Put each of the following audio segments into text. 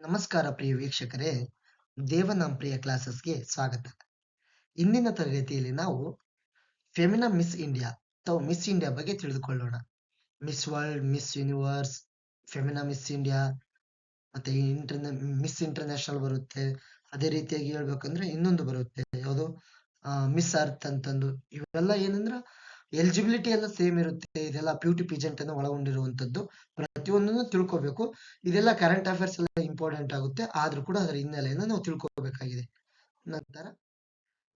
ನಮಸ್ಕಾರ ಪ್ರಿಯ ವೀಕ್ಷಕರೇ, ದೇವನಾಂ ಪ್ರಿಯ ಕ್ಲಾಸಸ್‌ಗೆ ಸ್ವಾಗತ. ಇಂದಿನ ತರಗತಿಯಲ್ಲಿ ನಾವು ಫೆಮಿನಾ ಮಿಸ್ ಇಂಡಿಯಾ ಅಥವಾ ಮಿಸ್ ಇಂಡಿಯಾ ಬಗ್ಗೆ ತಿಳಿದುಕೊಳ್ಳೋಣ. Miss world, miss universe, Femina miss India ಮತ್ತೆ ಮಿಸ್ ಇಂಟರ್ನ್ಯಾಷನಲ್ ಬರುತ್ತೆ. ಅದೇ ರೀತಿಯಾಗಿ ಹೇಳ್ಬೇಕಂದ್ರೆ ಇನ್ನೊಂದು ಬರುತ್ತೆ, ಯಾವುದು ಮಿಸ್ ಅರ್ತ್ ಅಂತಂದು. ಇವೆಲ್ಲ ಏನಂದ್ರ ಎಲಿಜಿಬಿಲಿಟಿ ಎಲ್ಲ ಸೇಮ್ ಇರುತ್ತೆ. ಇದೆಲ್ಲ ಬ್ಯೂಟಿ ಪಿಜೆಂಟ್ ಅನ್ನು ಒಳಗೊಂಡಿರುವಂತದ್ದು. ಪ್ರತಿಯೊಂದನ್ನು ತಿಳ್ಕೋಬೇಕು. ಇದೆಲ್ಲ ಕರೆಂಟ್ ಅಫೇರ್ಸ್ ಎಲ್ಲ ಇಂಪಾರ್ಟೆಂಟ್ ಆಗುತ್ತೆ. ಆದ್ರೂ ಕೂಡ ಅದರ ಹಿನ್ನೆಲೆಯನ್ನು ನಾವು ತಿಳ್ಕೋಬೇಕಾಗಿದೆ. ನಂತರ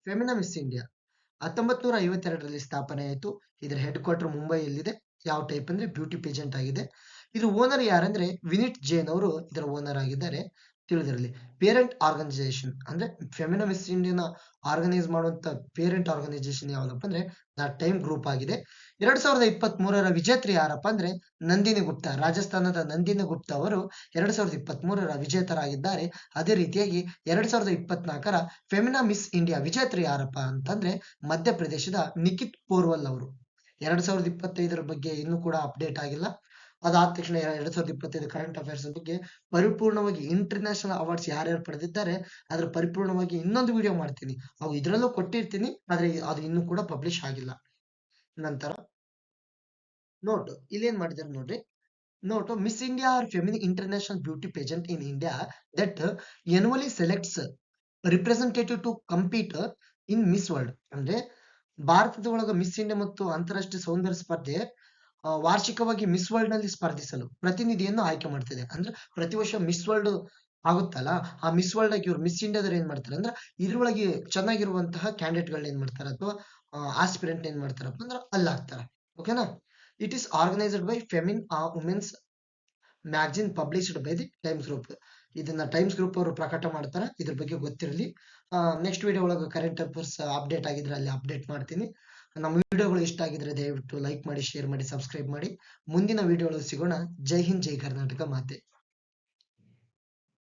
ಫೆಮಿನಾ ಮಿಸ್ ಇಂಡಿಯಾ 1952ರಲ್ಲಿ ಸ್ಥಾಪನೆ ಆಯಿತು. ಇದರ ಹೆಡ್ ಕ್ವಾರ್ಟರ್ ಮುಂಬೈಯಲ್ಲಿದೆ. ಯಾವ ಟೈಪ್ ಅಂದ್ರೆ ಬ್ಯೂಟಿ ಪೇಜೆಂಟ್ ಆಗಿದೆ. ಇದು ಓನರ್ ಯಾರಂದ್ರೆ ವಿನಿಟ್ ಜೇನ್ ಅವರು ಇದರ ಓನರ್ ಆಗಿದ್ದಾರೆ. ತಿಳಿದಿರಲಿ. ಪೇರೆಂಟ್ ಆರ್ಗನೈಸೇಷನ್ ಅಂದ್ರೆ ಫೆಮಿನಾ ಮಿಸ್ ಇಂಡಿಯಾನ ಆರ್ಗನೈಸ್ ಮಾಡುವಂತ ಪೇರೆಂಟ್ ಆರ್ಗನೈಸೇಷನ್ ಯಾವ್ದಪ್ಪ ಅಂದ್ರೆ ದ ಟೈಮ್ ಗ್ರೂಪ್ ಆಗಿದೆ. 2023ರ ವಿಜೇತ್ರಿ ಯಾರಪ್ಪ ಅಂದ್ರೆ ನಂದಿನಿ ಗುಪ್ತಾ. ರಾಜಸ್ಥಾನದ ನಂದಿನಿ ಗುಪ್ತಾ ಅವರು 2023ರ ವಿಜೇತರಾಗಿದ್ದಾರೆ. ಅದೇ ರೀತಿಯಾಗಿ 2024ರ ಫೆಮಿನಾ ಮಿಸ್ ಇಂಡಿಯಾ ವಿಜೇತ್ರಿ ಯಾರಪ್ಪ ಅಂತಂದ್ರೆ ಮಧ್ಯಪ್ರದೇಶದ ನಿಖಿತ್ ಪೋರ್ವಲ್ ಅವರು. 2025ರ ಬಗ್ಗೆ ಇನ್ನೂ ಕೂಡ ಅಪ್ಡೇಟ್ ಆಗಿಲ್ಲ. ಅದಾದ ತಕ್ಷಣ 2025 ಕರೆಂಟ್ ಅಫೇರ್ಸ್ ಬಗ್ಗೆ ಪರಿಪೂರ್ಣವಾಗಿ ಇಂಟರ್ನ್ಯಾಷನಲ್ ಅವಾರ್ಡ್ಸ್ ಯಾರ್ಯಾರು ಪಡೆದಿದ್ದಾರೆ ಅದ್ರ ಪರಿಪೂರ್ಣವಾಗಿ ಇನ್ನೊಂದು ವಿಡಿಯೋ ಮಾಡ್ತೀನಿ. ಅವು ಇದ್ರಲ್ಲೂ ಕೊಟ್ಟಿರ್ತೀನಿ, ಆದ್ರೆ ಅದು ಇನ್ನೂ ಕೂಡ ಪಬ್ಲಿಷ್ ಆಗಿಲ್ಲ. ನಂತರ ನೋಟ್ ಇಲ್ಲೇನ್ ಮಾಡಿದಾರೆ ನೋಡ್ರಿ. Note Miss India or Femina international beauty pageant in India that annually selects representative to compete in Miss World. ಅಂದ್ರೆ ಭಾರತದ ಒಳಗ ಮಿಸ್ ಇಂಡಿಯಾ ಮತ್ತು ಅಂತಾರಾಷ್ಟ್ರೀಯ ಸೌಂದರ್ಯ ಸ್ಪರ್ಧೆ ವಾರ್ಷಿಕವಾಗಿ ಮಿಸ್ ವರ್ಲ್ಡ್ ನಲ್ಲಿ ಸ್ಪರ್ಧಿಸಲು ಪ್ರತಿನಿಧಿಯನ್ನು ಆಯ್ಕೆ ಮಾಡ್ತಿದೆ. ಅಂದ್ರೆ ಪ್ರತಿ ವರ್ಷ ಮಿಸ್ ವರ್ಲ್ಡ್ ಆಗುತ್ತಲ್ಲ, ಆ ಮಿಸ್ ವರ್ಲ್ಡ್ ಆಗಿ ಇವ್ರು ಮಿಸ್ ಇಂಡಿಯಾದವ್ರು ಏನ್ ಮಾಡ್ತಾರೆ ಅಂದ್ರೆ ಇದ್ರೊಳಗೆ ಚೆನ್ನಾಗಿರುವಂತಹ ಕ್ಯಾಂಡಿಡೇಟ್ ಗಳನ್ನ ಏನ್ ಮಾಡ್ತಾರೆ ಅಥವಾ ಆಸ್ಪಿರೆಂಟ್ ಏನ್ ಮಾಡ್ತಾರಪ್ಪ ಅಂದ್ರೆ ಅಲ್ಲಿ ಹಾಕ್ತಾರೆ. ಓಕೆನಾ. It is organised by Femina women's magazine published by the Times Group. ಇದನ್ನ ಟೈಮ್ಸ್ ಗ್ರೂಪ್ ಅವರು ಪ್ರಕಟ ಮಾಡ್ತಾರೆ. ಇದ್ರ ಬಗ್ಗೆ ಗೊತ್ತಿರಲಿ. ನೆಕ್ಸ್ಟ್ ವಿಡಿಯೋ ಒಳಗೆ ಕರೆಂಟ್ ಅಫೇರ್ಸ್ ಅಪ್ಡೇಟ್ ಆಗಿದ್ರೆ ಅಲ್ಲಿ ಅಪ್ಡೇಟ್ ಮಾಡ್ತೀನಿ. ನಮ್ಮ ವಿಡಿಯೋಗಳು ಇಷ್ಟ ಆಗಿದ್ರೆ ದಯವಿಟ್ಟು ಲೈಕ್ ಮಾಡಿ, ಶೇರ್ ಮಾಡಿ, ಸಬ್ಸ್ಕ್ರೈಬ್ ಮಾಡಿ. ಮುಂದಿನ ವಿಡಿಯೋ ಒಳಗೆ ಸಿಗೋಣ. ಜೈ ಹಿಂದ್, ಜೈ ಕರ್ನಾಟಕ ಮಾತೆ.